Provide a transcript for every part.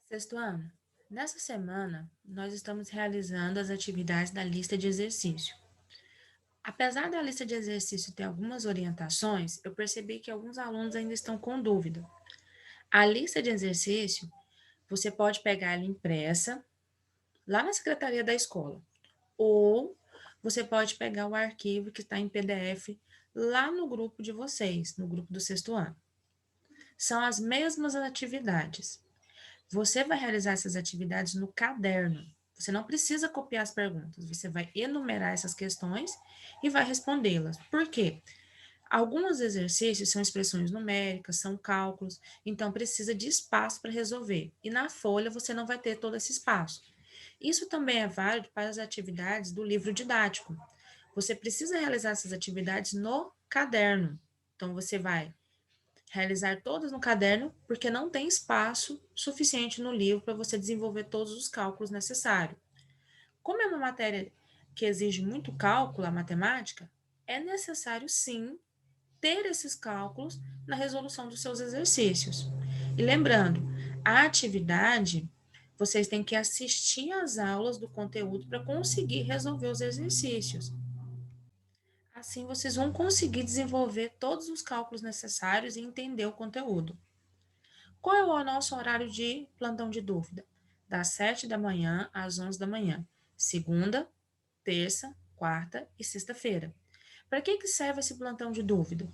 Sexto ano. Nessa semana, nós estamos realizando as atividades da lista de exercício. Apesar da lista de exercício ter algumas orientações, eu percebi que alguns alunos ainda estão com dúvida. A lista de exercício, você pode pegar ela impressa lá na secretaria da escola, ou você pode pegar o arquivo que está em PDF lá no grupo de vocês, no grupo do sexto ano. São as mesmas atividades. Você vai realizar essas atividades no caderno. Você não precisa copiar as perguntas, você vai enumerar essas questões e vai respondê-las. Por quê? Alguns exercícios são expressões numéricas, são cálculos, então precisa de espaço para resolver. E na folha você não vai ter todo esse espaço. Isso também é válido para as atividades do livro didático. Você precisa realizar essas atividades no caderno. Então você vai realizar todas no caderno, porque não tem espaço suficiente no livro para você desenvolver todos os cálculos necessários. Como é uma matéria que exige muito cálculo, a matemática, é necessário sim ter esses cálculos na resolução dos seus exercícios. E lembrando, a atividade, vocês têm que assistir às aulas do conteúdo para conseguir resolver os exercícios. Assim, vocês vão conseguir desenvolver todos os cálculos necessários e entender o conteúdo. Qual é o nosso horário de plantão de dúvida? Das 7 da manhã às 11 da manhã. Segunda, terça, quarta e sexta-feira. Para que serve esse plantão de dúvida?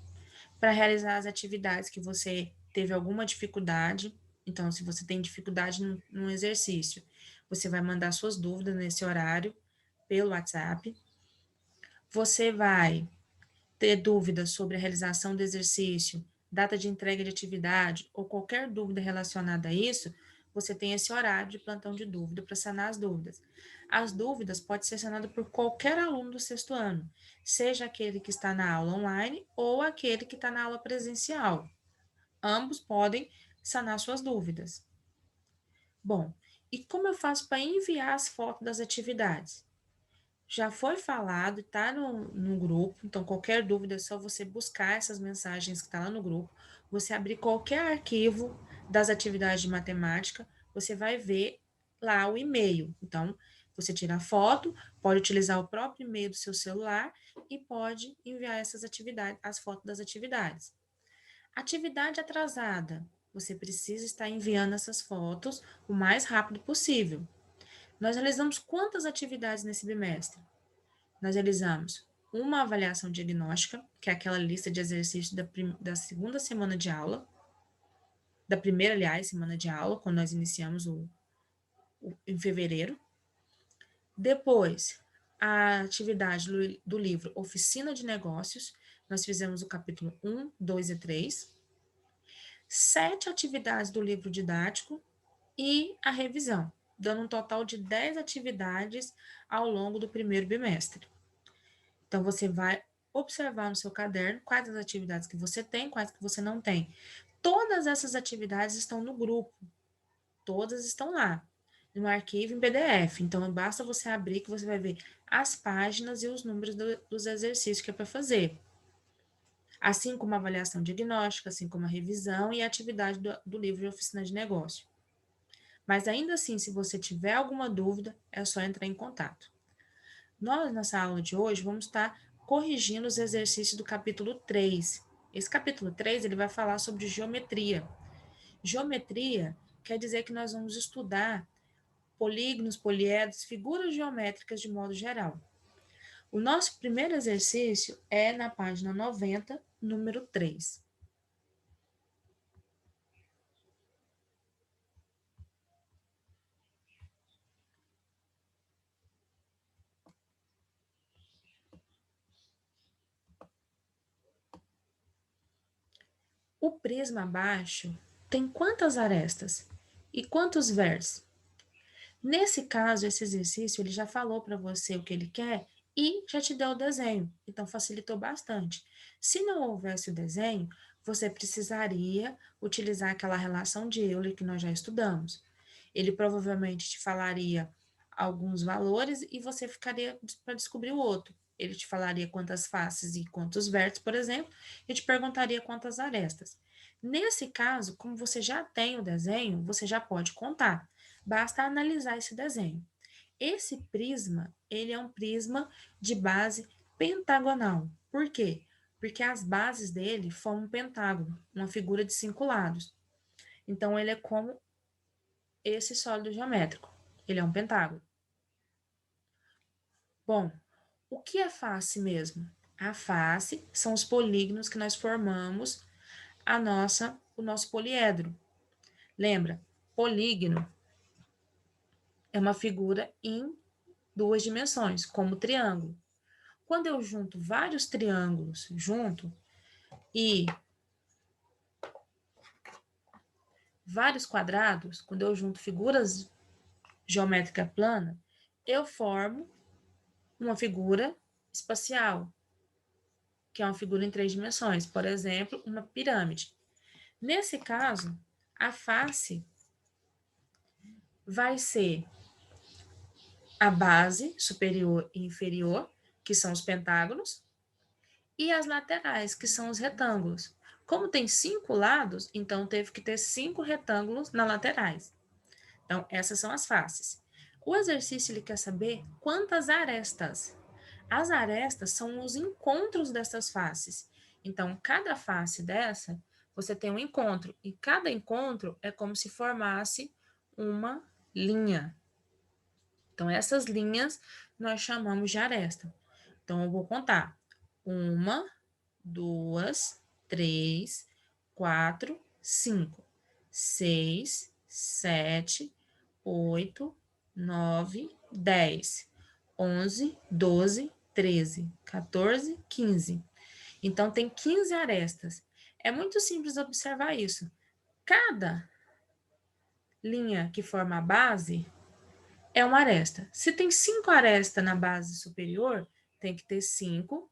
Para realizar as atividades que você teve alguma dificuldade. Então, se você tem dificuldade num exercício, você vai mandar suas dúvidas nesse horário pelo WhatsApp. Você vai ter dúvidas sobre a realização do exercício, data de entrega de atividade ou qualquer dúvida relacionada a isso, você tem esse horário de plantão de dúvida para sanar as dúvidas. As dúvidas podem ser sanadas por qualquer aluno do sexto ano, seja aquele que está na aula online ou aquele que está na aula presencial. Ambos podem sanar suas dúvidas. Bom, e como eu faço para enviar as fotos das atividades? Já foi falado, está no grupo, então qualquer dúvida é só você buscar essas mensagens que está lá no grupo, você abrir qualquer arquivo das atividades de matemática, você vai ver lá o e-mail. Então, você tira a foto, pode utilizar o próprio e-mail do seu celular e pode enviar essas atividades, as fotos das atividades. Atividade atrasada, você precisa estar enviando essas fotos o mais rápido possível. Nós realizamos quantas atividades nesse bimestre? Nós realizamos uma avaliação diagnóstica, que é aquela lista de exercícios da segunda semana de aula, da primeira, aliás, semana de aula, quando nós iniciamos em fevereiro. Depois, a atividade do livro Oficina de Negócios, nós fizemos o capítulo 1, 2 e 3. 7 atividades do livro didático e a revisão, dando um total de 10 atividades ao longo do primeiro bimestre. Então, você vai observar no seu caderno quais as atividades que você tem, quais que você não tem. Todas essas atividades estão no grupo, todas estão lá, no arquivo em PDF. Então, basta você abrir que você vai ver as páginas e os números dos exercícios que é para fazer. Assim como a avaliação diagnóstica, assim como a revisão e a atividade do livro de oficina de negócio. Mas ainda assim, se você tiver alguma dúvida, é só entrar em contato. Nós, nessa aula de hoje, vamos estar corrigindo os exercícios do capítulo 3. Esse capítulo 3 ele vai falar sobre geometria. Geometria quer dizer que nós vamos estudar polígonos, poliedros, figuras geométricas de modo geral. O nosso primeiro exercício é na página 90, número 3. O prisma abaixo tem quantas arestas e quantos vértices? Nesse caso, esse exercício ele já falou para você o que ele quer e já te deu o desenho, então facilitou bastante. Se não houvesse o desenho, você precisaria utilizar aquela relação de Euler que nós já estudamos. Ele provavelmente te falaria alguns valores e você ficaria para descobrir o outro. Ele te falaria quantas faces e quantos vértices, por exemplo, e te perguntaria quantas arestas. Nesse caso, como você já tem o desenho, você já pode contar. Basta analisar esse desenho. Esse prisma, ele é um prisma de base pentagonal. Por quê? Porque as bases dele formam um pentágono, uma figura de 5 lados. Então, ele é como esse sólido geométrico. Ele é um pentágono. Bom, o que é face mesmo? A face são os polígonos que nós formamos o nosso poliedro. Lembra? Polígono é uma figura em 2 dimensões, como triângulo. Quando eu junto vários triângulos e vários quadrados, quando eu junto figuras geométrica plana, eu formo uma figura espacial, que é uma figura em 3 dimensões, por exemplo, uma pirâmide. Nesse caso, a face vai ser a base superior e inferior, que são os pentágonos, e as laterais, que são os retângulos. Como tem 5 lados, então teve que ter 5 retângulos nas laterais. Então, essas são as faces. O exercício ele quer saber quantas arestas. As arestas são os encontros dessas faces. Então, cada face dessa, você tem um encontro, e cada encontro é como se formasse uma linha. Então, essas linhas nós chamamos de aresta. Então, eu vou contar. 1, 2, 3, 4, 5, 6, 7, 8, 9, 10, 11, 12, 13, 14, 15. Então, tem 15 arestas. É muito simples observar isso. Cada linha que forma a base é uma aresta. Se tem 5 arestas na base superior, tem que ter 5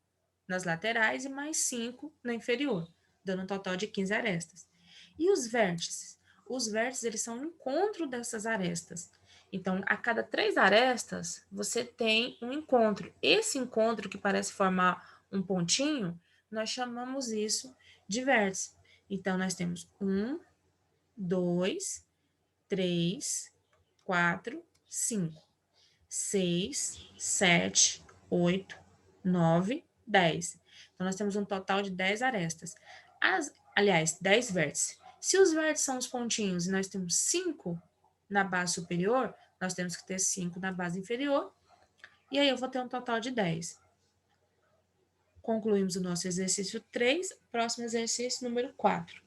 nas laterais e mais 5 na inferior, dando um total de 15 arestas. E os vértices? Os vértices eles são o encontro dessas arestas. Então, a cada 3 arestas, você tem um encontro. Esse encontro que parece formar um pontinho, nós chamamos isso de vértice. Então, nós temos 1, 2, 3, 4, 5, 6, 7, 8, 9, 10. Então, nós temos um total de 10 arestas. Aliás, 10 vértices. Se os vértices são os pontinhos e nós temos 5 na base superior, nós temos que ter 5 na base inferior. E aí eu vou ter um total de 10. Concluímos o nosso exercício 3. Próximo exercício, número 4.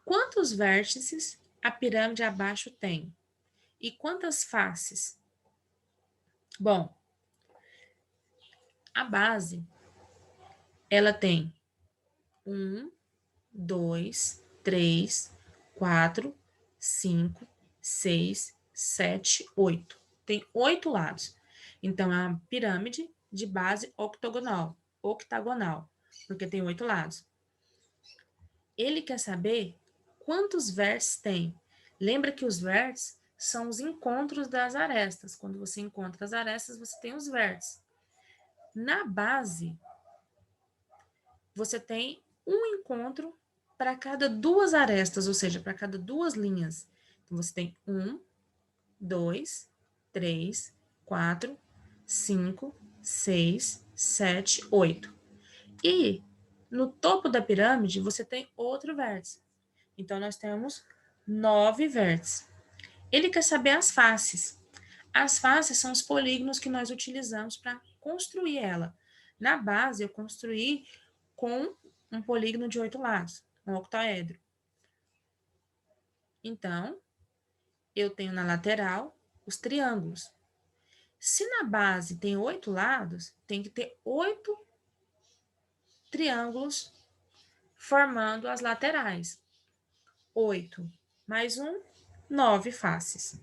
Quantos vértices a pirâmide abaixo tem? E quantas faces? Bom, a base, ela tem 1, 2, 3, 4, 5, 6, 7, 8. Tem 8 lados. Então, é uma pirâmide de base octagonal, porque tem 8 lados. Ele quer saber quantos vértices tem. Lembra que os vértices são os encontros das arestas. Quando você encontra as arestas, você tem os vértices. Na base, você tem um encontro para cada 2 arestas, ou seja, para cada 2 linhas. Então, você tem 1, 2, 3, 4, 5, 6, 7, 8. E no topo da pirâmide, você tem outro vértice. Então, nós temos 9 vértices. Ele quer saber as faces. As faces são os polígonos que nós utilizamos para construir ela. Na base, eu construí com um polígono de 8 lados, um octaedro. Então, eu tenho na lateral os triângulos. Se na base tem 8 lados, tem que ter 8 triângulos formando as laterais. 8 mais 1, 9 faces.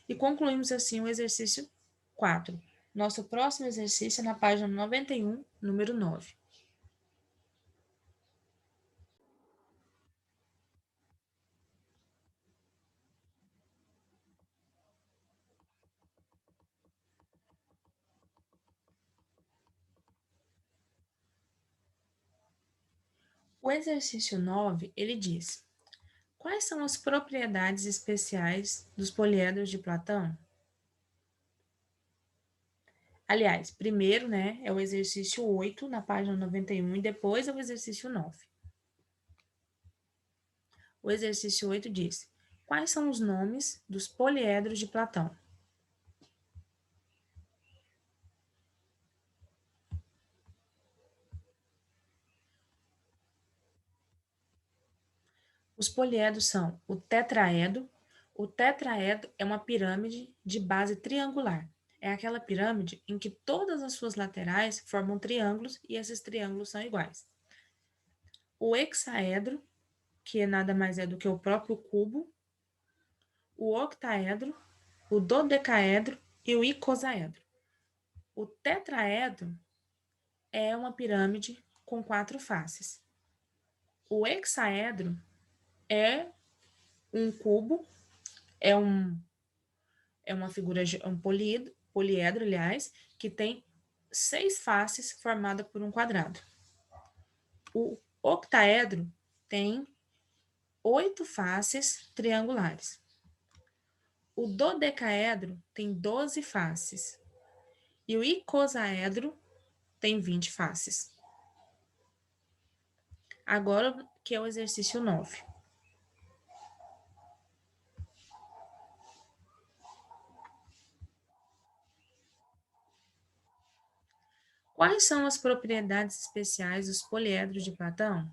E concluímos assim o exercício 4. Nosso próximo exercício é na página 91, número 9. O O exercício 9, ele diz: quais são as propriedades especiais dos poliedros de Platão? Aliás, primeiro, né, é o exercício 8, na página 91, e depois é o exercício 9. O exercício 8 diz: quais são os nomes dos poliedros de Platão? Os poliedros são o tetraedro. O tetraedro é uma pirâmide de base triangular. É aquela pirâmide em que todas as suas laterais formam triângulos e esses triângulos são iguais. O hexaedro, que nada mais é do que o próprio cubo. O octaedro, o dodecaedro e o icosaedro. O tetraedro é uma pirâmide com 4 faces. O hexaedro é um cubo, é uma figura, poliedro, aliás, que tem 6 faces formada por um quadrado. O octaedro tem 8 faces triangulares. O dodecaedro tem 12 faces. E o icosaedro tem 20 faces. Agora que é o exercício 9. Quais são as propriedades especiais dos poliedros de Platão?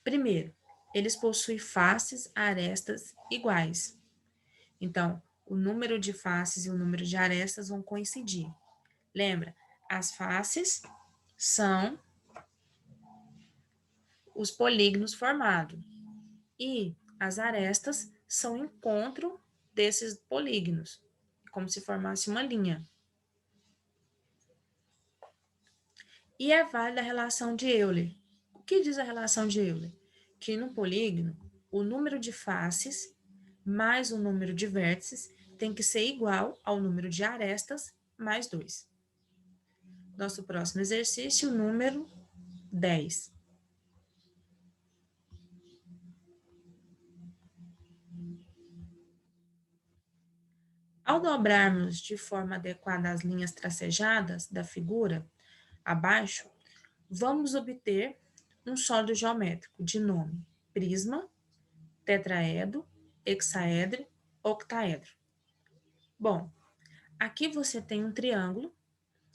Primeiro, eles possuem faces, arestas iguais. Então, o número de faces e o número de arestas vão coincidir. Lembra, as faces são os polígonos formados e as arestas são o encontro desses polígonos, como se formasse uma linha. E é válida a relação de Euler. O que diz a relação de Euler? Que no polígono, o número de faces mais o número de vértices tem que ser igual ao número de arestas mais 2. Nosso próximo exercício, número 10. Ao dobrarmos de forma adequada as linhas tracejadas da figura abaixo, vamos obter um sólido geométrico de nome prisma, tetraedro, hexaedro, octaedro. Bom, aqui você tem um triângulo,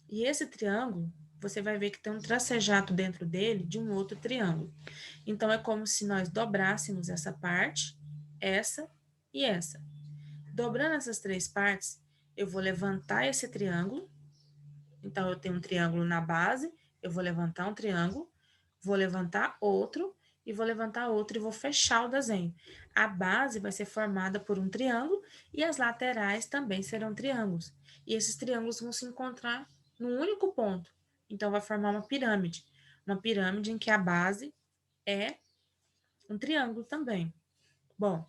e esse triângulo, você vai ver que tem um tracejato dentro dele de um outro triângulo. Então, é como se nós dobrássemos essa parte, essa e essa. Dobrando essas 3 partes, eu vou levantar esse triângulo. Então, eu tenho um triângulo na base, eu vou levantar um triângulo, vou levantar outro, e vou levantar outro e vou fechar o desenho. A base vai ser formada por um triângulo e as laterais também serão triângulos. E esses triângulos vão se encontrar num único ponto. Então, vai formar uma pirâmide. Uma pirâmide em que a base é um triângulo também. Bom,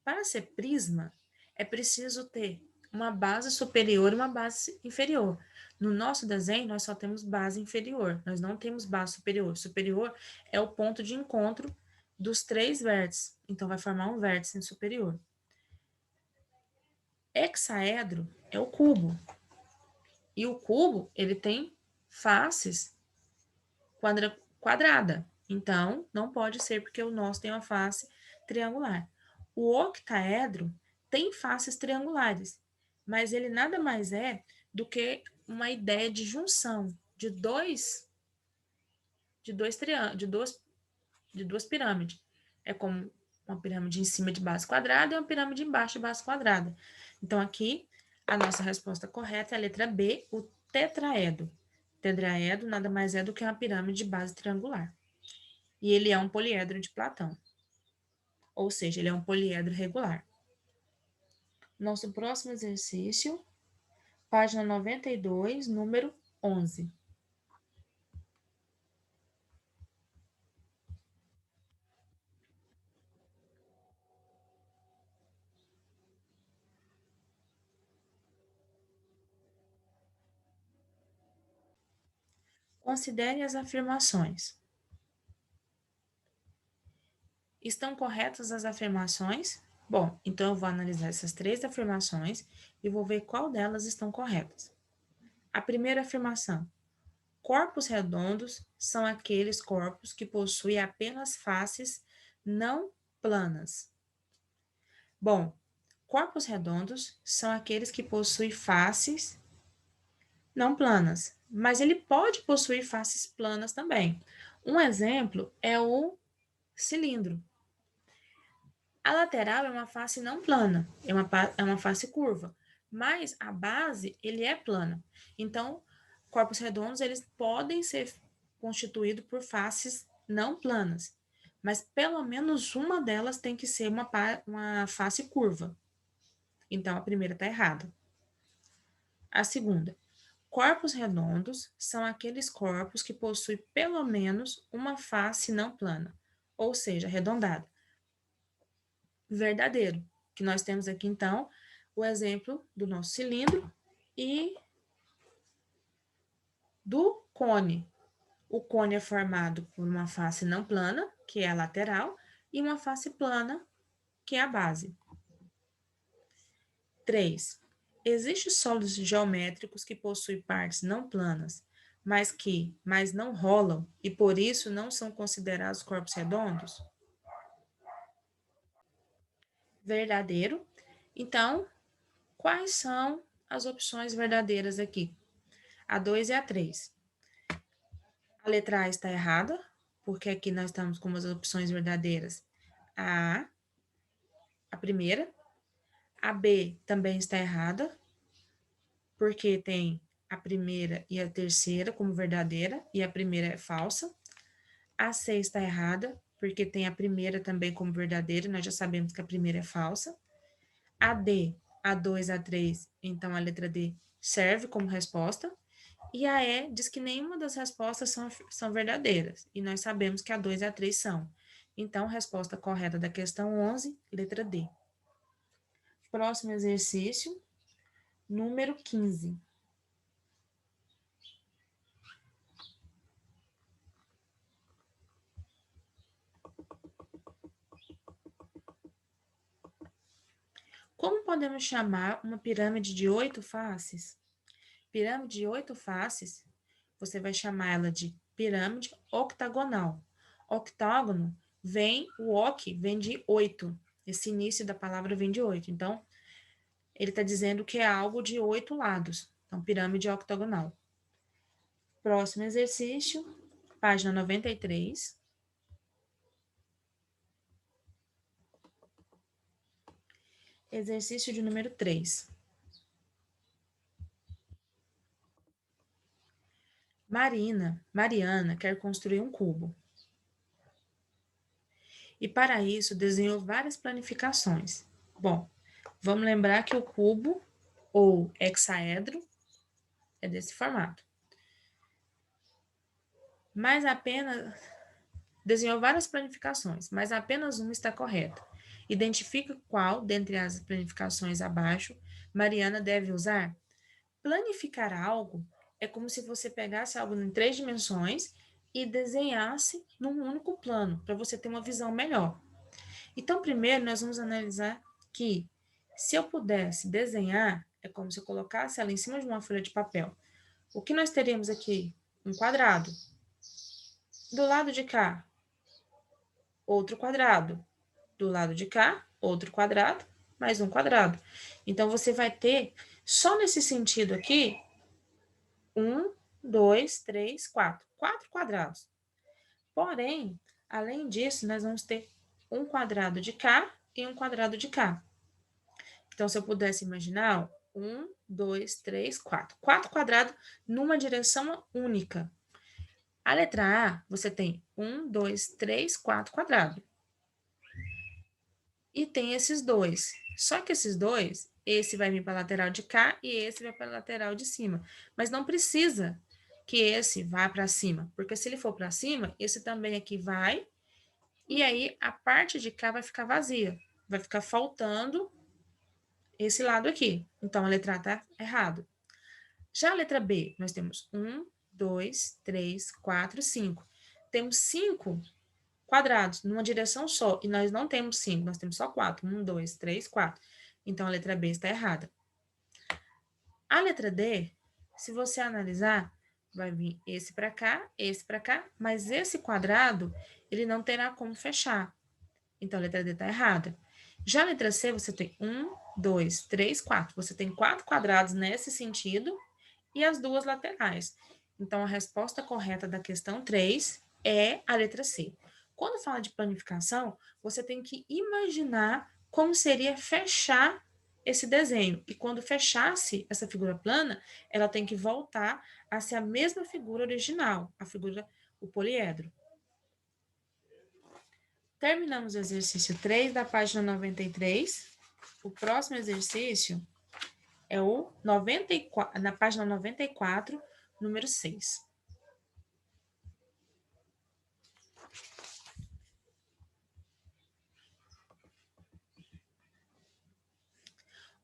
para ser prisma, é preciso ter uma base superior e uma base inferior. No nosso desenho, nós só temos base inferior, nós não temos base superior. Superior é o ponto de encontro dos 3 vértices, então vai formar um vértice superior. Hexaedro é o cubo, e o cubo ele tem faces quadrada, então não pode ser porque o nosso tem uma face triangular. O octaedro tem faces triangulares, mas ele nada mais é do que uma ideia de junção de duas pirâmides. É como uma pirâmide em cima de base quadrada e uma pirâmide embaixo de base quadrada. Então, aqui, a nossa resposta correta é a letra B, o tetraedro. Tetraedro nada mais é do que uma pirâmide de base triangular. E ele é um poliedro de Platão. Ou seja, ele é um poliedro regular. Nosso próximo exercício, página 92, número 11. Considere as afirmações. Estão corretas as afirmações? Bom, então eu vou analisar essas 3 afirmações e vou ver qual delas estão corretas. A primeira afirmação: corpos redondos são aqueles corpos que possuem apenas faces não planas. Bom, corpos redondos são aqueles que possuem faces não planas, mas ele pode possuir faces planas também. Um exemplo é o cilindro. A lateral é uma face não plana, é uma face curva, mas a base ele é plana. Então, corpos redondos eles podem ser constituídos por faces não planas, mas pelo menos uma delas tem que ser uma face curva. Então, a primeira está errada. A segunda, corpos redondos são aqueles corpos que possuem pelo menos uma face não plana, ou seja, arredondada. Verdadeiro, que nós temos aqui então o exemplo do nosso cilindro e do cone. O cone é formado por uma face não plana, que é a lateral, e uma face plana, que é a base. 3. Existem sólidos geométricos que possuem partes não planas, mas não rolam e por isso não são considerados corpos redondos? Verdadeiro. Então, quais são as opções verdadeiras aqui? A 2 e a 3. A letra A está errada, porque aqui nós estamos com as opções verdadeiras. A primeira. A B também está errada, porque tem a primeira e a terceira como verdadeira, e a primeira é falsa. A C está errada, porque tem a primeira também como verdadeira, nós já sabemos que a primeira é falsa. A D, a 2, a 3, então a letra D serve como resposta. E a E diz que nenhuma das respostas são verdadeiras, e nós sabemos que a 2 e a 3 são. Então, resposta correta da questão 11, letra D. Próximo exercício, número 15. Como podemos chamar uma pirâmide de 8 faces? Pirâmide de 8 faces, você vai chamar ela de pirâmide octagonal. Octágono o oc vem de 8. Esse início da palavra vem de 8. Então, ele está dizendo que é algo de 8 lados. Então, pirâmide octagonal. Próximo exercício, página 93. Exercício de número 3. Mariana quer construir um cubo. E para isso desenhou várias planificações. Bom, vamos lembrar que o cubo ou hexaedro é desse formato. Mas apenas desenhou várias planificações, mas apenas uma está correta. Identifica qual, dentre as planificações abaixo, Mariana deve usar. Planificar algo é como se você pegasse algo em 3 dimensões e desenhasse num único plano, para você ter uma visão melhor. Então, primeiro, nós vamos analisar que, se eu pudesse desenhar, é como se eu colocasse ela em cima de uma folha de papel. O que nós teríamos aqui? Um quadrado. Do lado de cá, outro quadrado. Do lado de cá, outro quadrado, mais um quadrado. Então, você vai ter, só nesse sentido aqui, 1, 2, 3, 4. 4 quadrados. Porém, além disso, nós vamos ter um quadrado de cá e um quadrado de cá. Então, se eu pudesse imaginar, 1, 2, 3, 4. 4 quadrados numa direção única. A letra A, você tem 1, 2, 3, 4 quadrados. E tem esses dois. Só que esses dois, esse vai vir para a lateral de cá e esse vai para a lateral de cima. Mas não precisa que esse vá para cima, porque se ele for para cima, esse também aqui vai, e aí a parte de cá vai ficar vazia. Vai ficar faltando esse lado aqui. Então, a letra A está errado. Já a letra B, nós temos 1, 2, 3, 4, 5. Temos 5 quadrados numa direção só, e nós não temos 5, nós temos só 4. 1, 2, 3, 4. Então, a letra B está errada. A letra D, se você analisar, vai vir esse para cá, mas esse quadrado, ele não terá como fechar. Então, a letra D está errada. Já a letra C, você tem 1, 2, 3, 4. Você tem 4 quadrados nesse sentido e as duas laterais. Então, a resposta correta da questão 3 é a letra C. Quando fala de planificação, você tem que imaginar como seria fechar esse desenho. E quando fechasse essa figura plana, ela tem que voltar a ser a mesma figura original, a figura, o poliedro. Terminamos o exercício 3 da página 93. O próximo exercício é o 94, na página 94, número 6.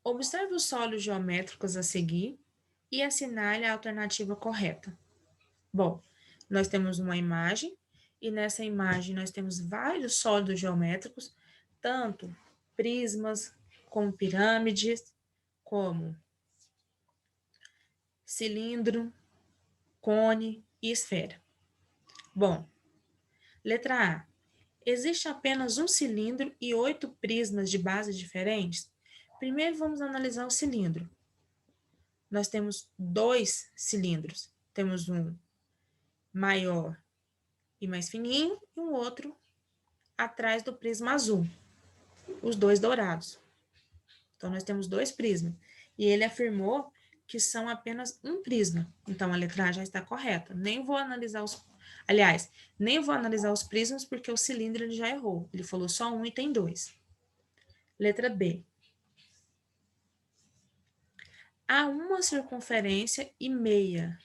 Observe os sólidos geométricos a seguir e assinale a alternativa correta. Bom, nós temos uma imagem e nessa imagem nós temos vários sólidos geométricos, tanto prismas, como pirâmides, como cilindro, cone e esfera. Bom, letra A. Existe apenas um cilindro e 8 prismas de bases diferentes? Primeiro vamos analisar o cilindro. Nós temos 2 cilindros. Temos um maior e mais fininho e um outro atrás do prisma azul. Os dois dourados. Então, nós temos 2 prismas. E ele afirmou que são apenas um prisma. Então, a letra A já está correta. Nem vou analisar os... Aliás, nem vou analisar os prismas porque o cilindro ele já errou. Ele falou só um e tem 2. Letra B. Há uma circunferência e meia,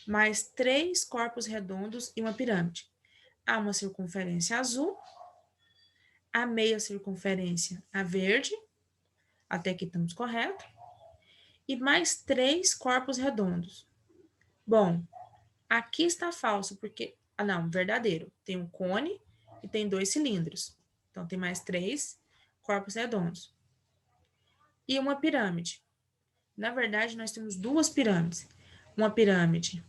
mais 3 corpos redondos e uma pirâmide. Há uma circunferência azul, a meia circunferência a verde, até aqui estamos correto, e mais 3 corpos redondos. Bom, aqui está falso, porque... Ah, não, verdadeiro. Tem um cone e tem 2 cilindros. Então, tem mais 3 corpos redondos. E uma pirâmide. Na verdade, nós temos 2 pirâmides. Uma pirâmide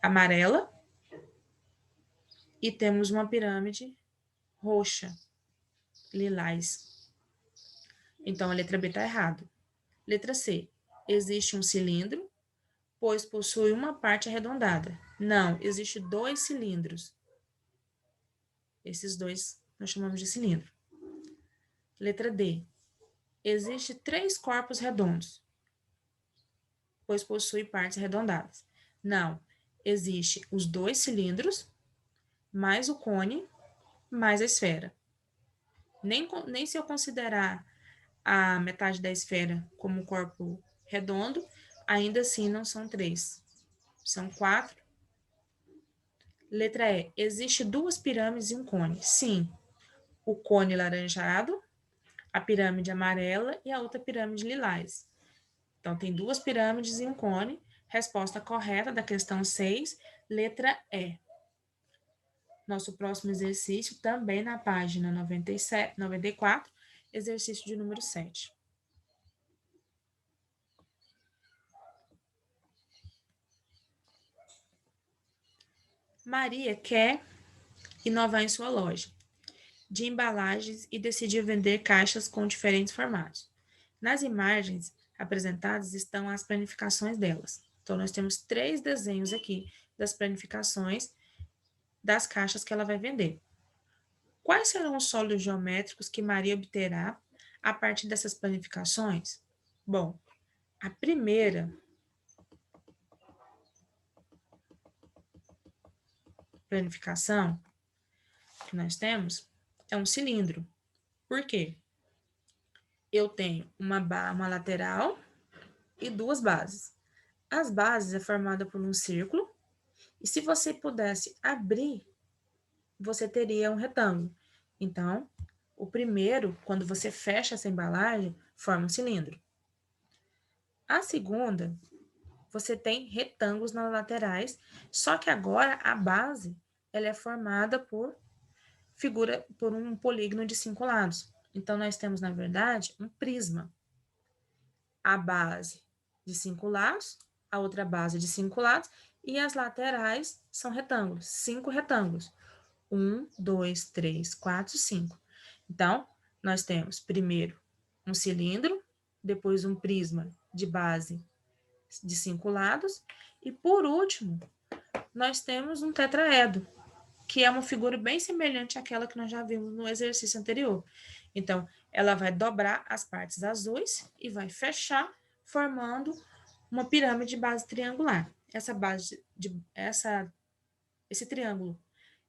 amarela e temos uma pirâmide roxa, lilás. Então, a letra B está errada. Letra C. Existe um cilindro, pois possui uma parte arredondada. Não, existe 2 cilindros. Esses 2 nós chamamos de cilindro. Letra D. Existe 3 corpos redondos, pois possui partes arredondadas. Não, existe os 2 cilindros, mais o cone, mais a esfera. Nem se eu considerar a metade da esfera como um corpo redondo, ainda assim não são 3. São 4. Letra E. Existe 2 pirâmides e um cone. Sim. O cone laranjado, a pirâmide amarela e a outra pirâmide lilás. Então, tem 2 pirâmides e um cone. Resposta correta da questão 6, letra E. Nosso próximo exercício, também na página 94, exercício de número 7. Maria quer inovar em sua loja de embalagens e decidiu vender caixas com diferentes formatos. Nas imagens apresentadas estão as planificações delas. Então, nós temos 3 desenhos aqui das planificações das caixas que ela vai vender. Quais serão os sólidos geométricos que Maria obterá a partir dessas planificações? Bom, a primeira planificação que nós temos é um cilindro. Por quê? Eu tenho uma lateral e 2 bases. As bases é formada por um círculo, e se você pudesse abrir, você teria um retângulo. Então, o primeiro, quando você fecha essa embalagem, forma um cilindro. A segunda você tem retângulos nas laterais, só que agora a base ela é formada por um polígono de 5 lados. Então, nós temos, na verdade, um prisma. A base de 5 lados, a outra base de 5 lados, e as laterais são retângulos, 5 retângulos. 1, 2, 3, 4, 5. Então, nós temos primeiro um cilindro, depois um prisma de base de 5 lados, e por último, nós temos um tetraedro, que é uma figura bem semelhante àquela que nós já vimos no exercício anterior. Então, ela vai dobrar as partes azuis e vai fechar, formando uma pirâmide de base triangular. Esse triângulo,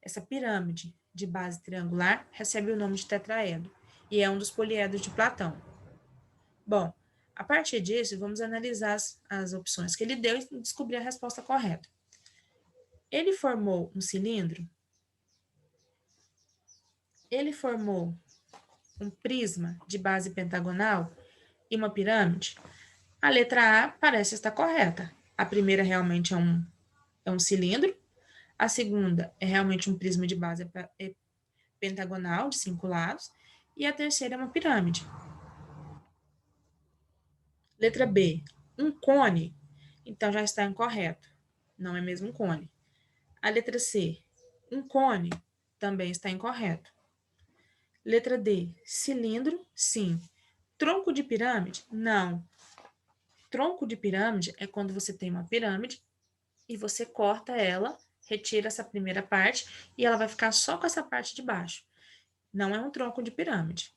essa pirâmide de base triangular recebe o nome de tetraedro e é um dos poliedros de Platão. Bom, a partir disso, vamos analisar as opções que ele deu e descobrir a resposta correta. Ele formou um cilindro? Ele formou um prisma de base pentagonal e uma pirâmide? A letra A parece estar correta. A primeira realmente é um cilindro, a segunda é realmente um prisma de base pentagonal de 5 lados, e a terceira é uma pirâmide. Letra B, um cone, então já está incorreto, não é mesmo um cone. A letra C, um cone, também está incorreto. Letra D, cilindro, sim. Tronco de pirâmide? Não. Tronco de pirâmide é quando você tem uma pirâmide e você corta ela, retira essa primeira parte e ela vai ficar só com essa parte de baixo. Não é um tronco de pirâmide.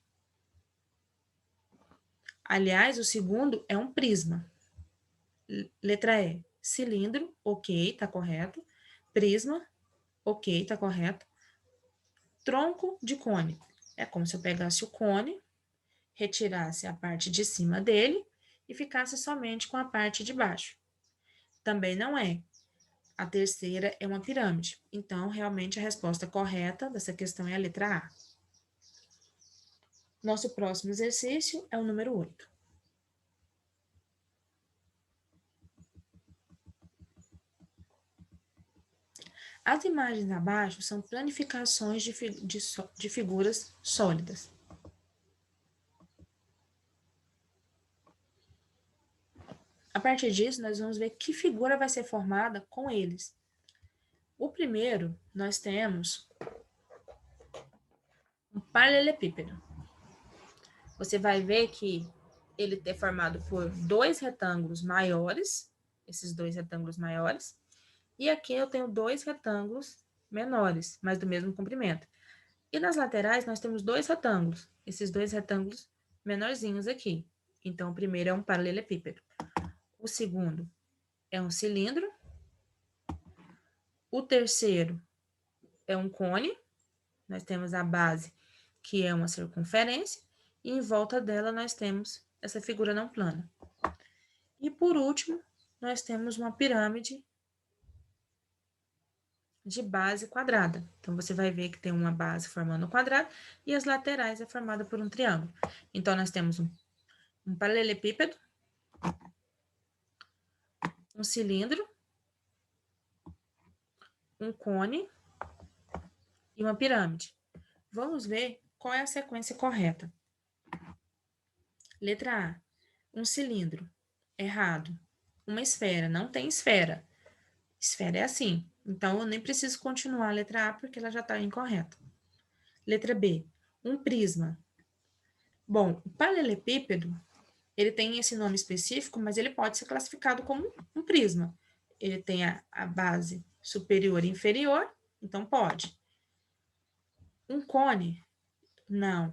Aliás, o segundo é um prisma. Letra E, cilindro, ok, tá correto. Prisma, ok, tá correto. Tronco de cone. É como se eu pegasse o cone, retirasse a parte de cima dele e ficasse somente com a parte de baixo. Também não é. A terceira é uma pirâmide. Então, realmente, a resposta correta dessa questão é a letra A. Nosso próximo exercício é o número 8. As imagens abaixo são planificações de figuras sólidas. A partir disso, nós vamos ver que figura vai ser formada com eles. O primeiro, nós temos um paralelepípedo. Você vai ver que ele é formado por dois retângulos maiores, esses dois retângulos maiores, e aqui eu tenho dois retângulos menores, mas do mesmo comprimento. E nas laterais nós temos dois retângulos, esses dois retângulos menorzinhos aqui. Então, o primeiro é um paralelepípedo. O segundo é um cilindro. O terceiro é um cone. Nós temos a base, que é uma circunferência, e em volta dela nós temos essa figura não plana. E por último, nós temos uma pirâmide de base quadrada. Então, você vai ver que tem uma base formando um quadrado e as laterais é formada por um triângulo. Então, nós temos um paralelepípedo, um cilindro, um cone e uma pirâmide. Vamos ver qual é a sequência correta. Letra A, um cilindro. Errado. Uma esfera, não tem esfera. Esfera é assim. Então, eu nem preciso continuar a letra A porque ela já está incorreta. Letra B, um prisma. Bom, o paralelepípedo, ele tem esse nome específico, mas ele pode ser classificado como um prisma. Ele tem a base superior e inferior, então pode. Um cone? Não.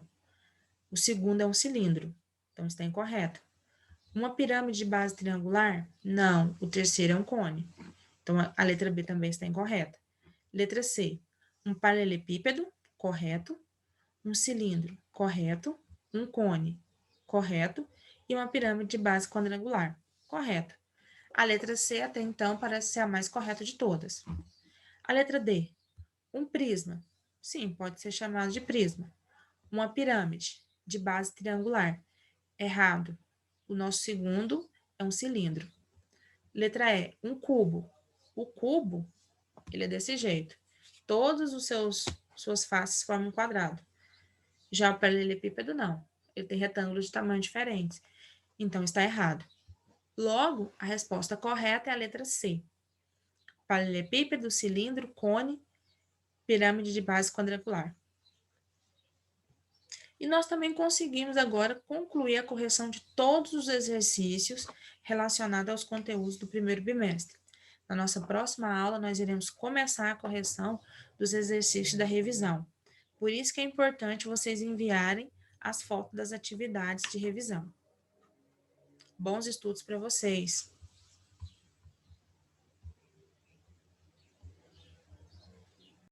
O segundo é um cilindro, então está incorreto. Uma pirâmide de base triangular? Não. O terceiro é um cone. Então, a letra B também está incorreta. Letra C, um paralelepípedo, correto. Um cilindro, correto. Um cone, correto. E uma pirâmide de base quadrangular, correto. A letra C, até então, parece ser a mais correta de todas. A letra D, um prisma. Sim, pode ser chamado de prisma. Uma pirâmide de base triangular. Errado. O nosso segundo é um cilindro. Letra E, um cubo. O cubo, ele é desse jeito. Todos os suas faces formam um quadrado. Já o paralelepípedo, não. Ele tem retângulos de tamanho diferentes. Então, está errado. Logo, a resposta correta é a letra C. Paralelepípedo, cilindro, cone, pirâmide de base quadrangular. E nós também conseguimos agora concluir a correção de todos os exercícios relacionados aos conteúdos do primeiro bimestre. Na nossa próxima aula, nós iremos começar a correção dos exercícios da revisão. Por isso que é importante vocês enviarem as fotos das atividades de revisão. Bons estudos para vocês!